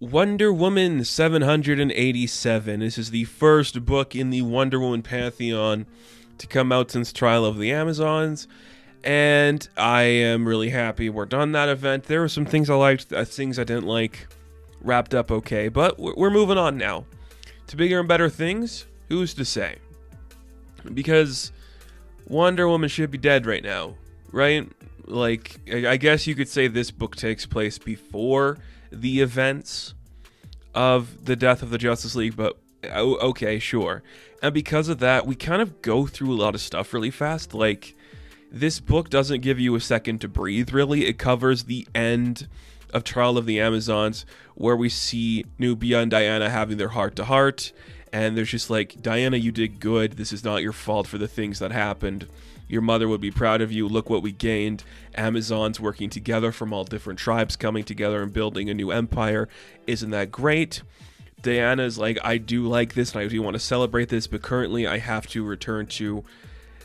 Wonder Woman 787. This is the first book in the Wonder Woman pantheon to come out since Trial of the Amazons, and I am really happy we're done that event. There were some things I liked, things I didn't like, wrapped up okay, but we're moving on now to bigger and better things. Who's to say? Because Wonder Woman should be dead right now, right? Like, I guess you could say this book takes place before the events of the death of the Justice League, but okay, sure. And because of that, we kind of go through a lot of stuff really fast. Like, this book doesn't give you a second to breathe, really. It covers the end of Trial of the Amazons, where we see Nubia and Diana having their heart-to-heart, and there's just like, Diana, you did good. This is not your fault for the things that happened. Your mother would be proud of you. Look what we gained. Amazons working together from all different tribes coming together and building a new empire. Isn't that great? Diana's like, I do like this and I do want to celebrate this, but currently I have to return to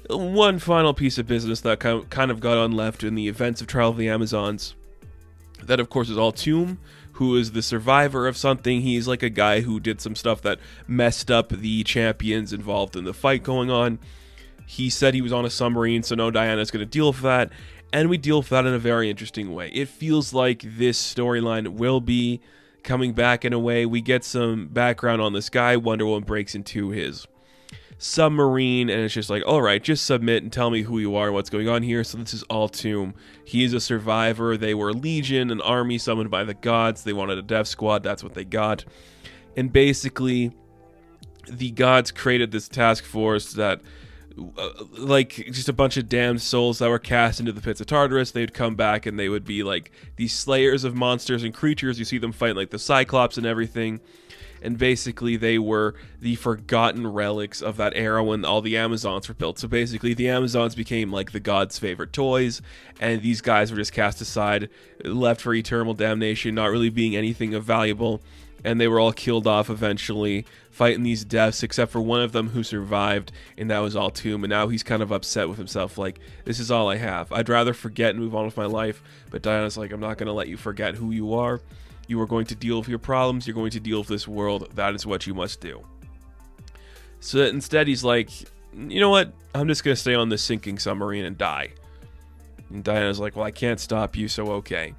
one final piece of business that kind of got unleft in the events of Trial of the Amazons. That, of course, is Altoum, who is the survivor of something. He's like a guy who did some stuff that messed up the champions involved in the fight going on. He said he was on a submarine, so no, Diana's going to deal with that. And we deal with that in a very interesting way. It feels like this storyline will be coming back in a way. We get some background on this guy. Wonder Woman breaks into his submarine, and it's just like, all right, just submit and tell me who you are and what's going on here. So this is Altoum. He is a survivor. They were Legion, an army summoned by the gods. They wanted a death squad. That's what they got. And basically, the gods created this task force that like just a bunch of damned souls that were cast into the pits of Tartarus. They would come back and they would be like these slayers of monsters and creatures. You see them fight like the Cyclops and everything. And basically they were the forgotten relics of that era when all the Amazons were built. So basically the Amazons became like the gods' favorite toys, and these guys were just cast aside, left for eternal damnation, not really being anything of valuable. And they were all killed off eventually, fighting these deaths, except for one of them who survived, and that was Altoum. And now he's kind of upset with himself, like, this is all I have. I'd rather forget and move on with my life. But Diana's like, I'm not going to let you forget who you are. You are going to deal with your problems. You're going to deal with this world. That is what you must do. So instead, he's like, you know what? I'm just going to stay on this sinking submarine and die. And Diana's like, well, I can't stop you, so okay.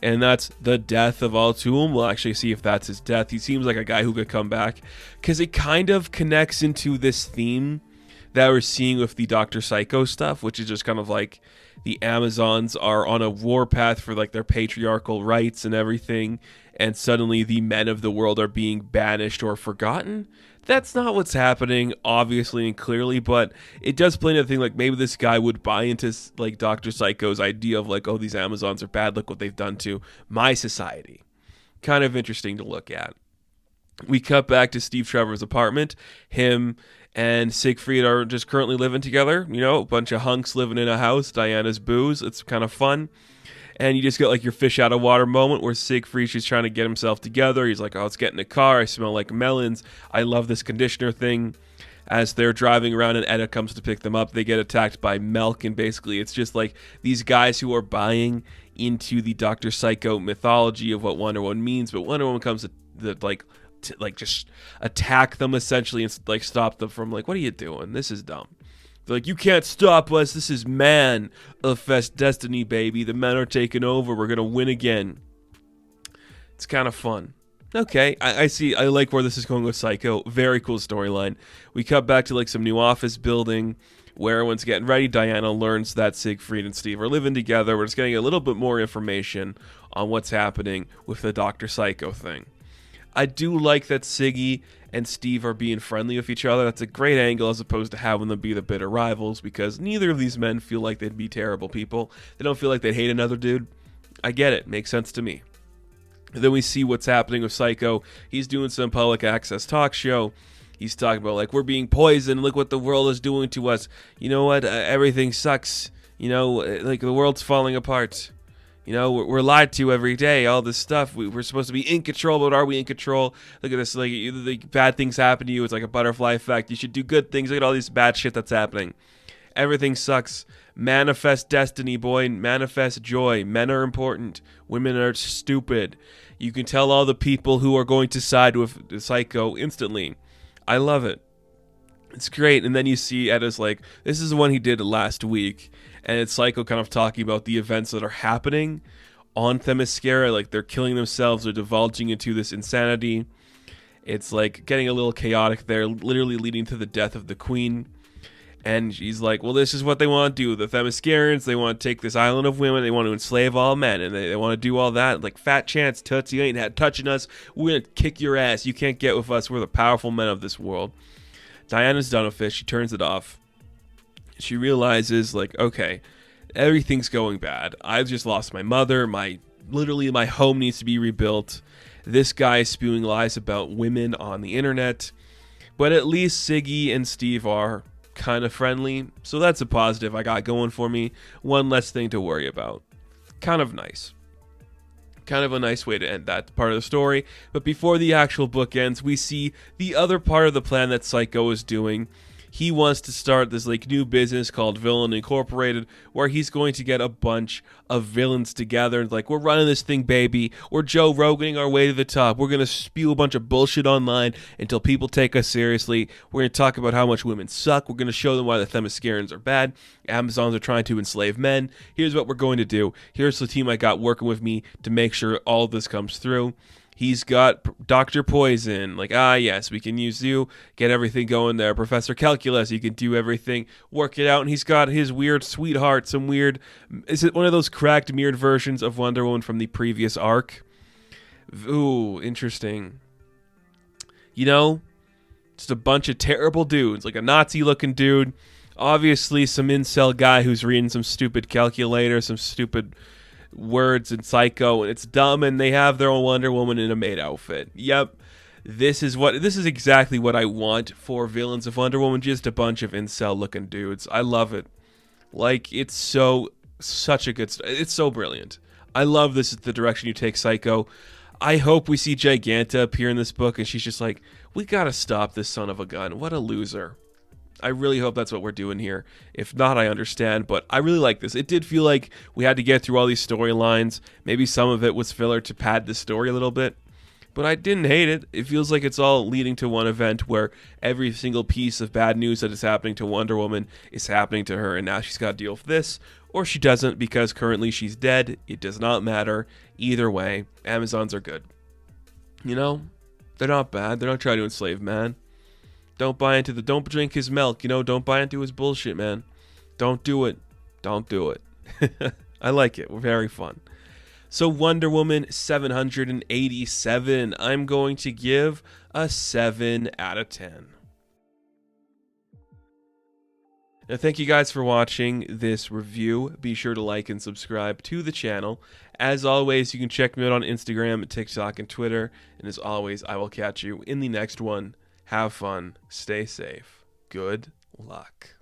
And that's the death of Altoum. We'll actually see if that's his death. He seems like a guy who could come back, because it kind of connects into this theme that we're seeing with the Dr. Psycho stuff, which is just kind of like the Amazons are on a warpath for like their patriarchal rights and everything, and suddenly the men of the world are being banished or forgotten. That's not what's happening, obviously and clearly, but it does play into the thing like maybe this guy would buy into like Dr. Psycho's idea of like, oh, these Amazons are bad, look what they've done to my society. Kind of interesting to look at. We cut back to Steve Trevor's apartment. Him and Siegfried are just currently living together. You know, a bunch of hunks living in a house. Diana's booze. It's kind of fun. And you just get like your fish out of water moment where Siegfried's just trying to get himself together. He's like, oh, let's get in a car. I smell like melons. I love this conditioner thing. As they're driving around and Edda comes to pick them up, they get attacked by Melk. And basically it's just like these guys who are buying into the Dr. Psycho mythology of what Wonder Woman means. But Wonder Woman comes to like just attack them essentially and like stop them from like, what are you doing? This is dumb. They're like, you can't stop us. This is Manifest Destiny, baby. The men are taking over. We're gonna win again. It's kind of fun. Okay, I see. I like where this is going with Psycho. Very cool storyline. We cut back to like some new office building where everyone's getting ready. Diana learns that Siegfried and Steve are living together. We're just getting a little bit more information on what's happening with the Dr. Psycho thing. I do like that Siggy and Steve are being friendly with each other. That's a great angle as opposed to having them be the bitter rivals, because neither of these men feel like they'd be terrible people. They don't feel like they'd hate another dude. I get it. Makes sense to me. And then we see what's happening with Psycho. He's doing some public access talk show. He's talking about, like, we're being poisoned. Look what the world is doing to us. You know what? Everything sucks. You know, like, the world's falling apart. You know, we're lied to every day, all this stuff. We're supposed to be in control, but are we in control? Look at this, like bad things happen to you. It's like a butterfly effect. You should do good things. Look at all this bad shit that's happening. Everything sucks. Manifest destiny, boy. Manifest joy. Men are important. Women are stupid. You can tell all the people who are going to side with Psycho instantly. I love it. It's great. And then you see Eda's like, this is the one he did last week. And it's Psycho kind of talking about the events that are happening on Themyscira. Like, they're killing themselves, they're divulging into this insanity. It's like getting a little chaotic there, literally leading to the death of the queen. And she's like, well, this is what they want to do. The Themyscirans, they want to take this island of women, they want to enslave all men, and they want to do all that. Like, fat chance, Toots, you ain't touching us. We're going to kick your ass. You can't get with us. We're the powerful men of this world. Diana's done with it. She turns it off. She realizes, like, okay, everything's going bad. I've just lost my mother. Literally, my home needs to be rebuilt. This guy is spewing lies about women on the internet. But at least Siggy and Steve are kind of friendly. So that's a positive I got going for me. One less thing to worry about. Kind of nice. Kind of a nice way to end that part of the story. But before the actual book ends, we see the other part of the plan that Psycho is doing. He wants to start this like new business called Villain Incorporated, where he's going to get a bunch of villains together. Like, we're running this thing, baby. We're Joe Roganing our way to the top. We're going to spew a bunch of bullshit online until people take us seriously. We're going to talk about how much women suck. We're going to show them why the Themyscirans are bad. Amazons are trying to enslave men. Here's what we're going to do. Here's the team I got working with me to make sure all of this comes through. He's got Dr. Poison, like, yes, we can use you, get everything going there. Professor Calculus, you can do everything, work it out. And he's got his weird sweetheart, some weird, is it one of those cracked, mirrored versions of Wonder Woman from the previous arc? Ooh, interesting. You know, just a bunch of terrible dudes, like a Nazi-looking dude, obviously some incel guy who's reading some stupid calculator, some stupid words in Psycho, and it's dumb, and they have their own Wonder Woman in a maid outfit. Yep, this is exactly what I want for villains of Wonder Woman, just a bunch of incel looking dudes. I love it. Like, it's such a good it's so brilliant. I love this is the direction you take Psycho. I hope we see Giganta appear in this book and she's just like, we gotta stop this son of a gun. What a loser. I really hope that's what we're doing here. If not, I understand, but I really like this. It did feel like we had to get through all these storylines. Maybe some of it was filler to pad the story a little bit, but I didn't hate it. It feels like it's all leading to one event where every single piece of bad news that is happening to Wonder Woman is happening to her, and now she's got to deal with this, or she doesn't because currently she's dead. It does not matter. Either way, Amazons are good. You know, they're not bad. They're not trying to enslave man. Don't drink his milk, don't buy into his bullshit, man. Don't do it. Don't do it. I like it. We're very fun. So Wonder Woman 787, I'm going to give a 7 out of 10. Now, thank you guys for watching this review. Be sure to like and subscribe to the channel. As always, you can check me out on Instagram, TikTok, and Twitter. And as always, I will catch you in the next one. Have fun. Stay safe. Good luck.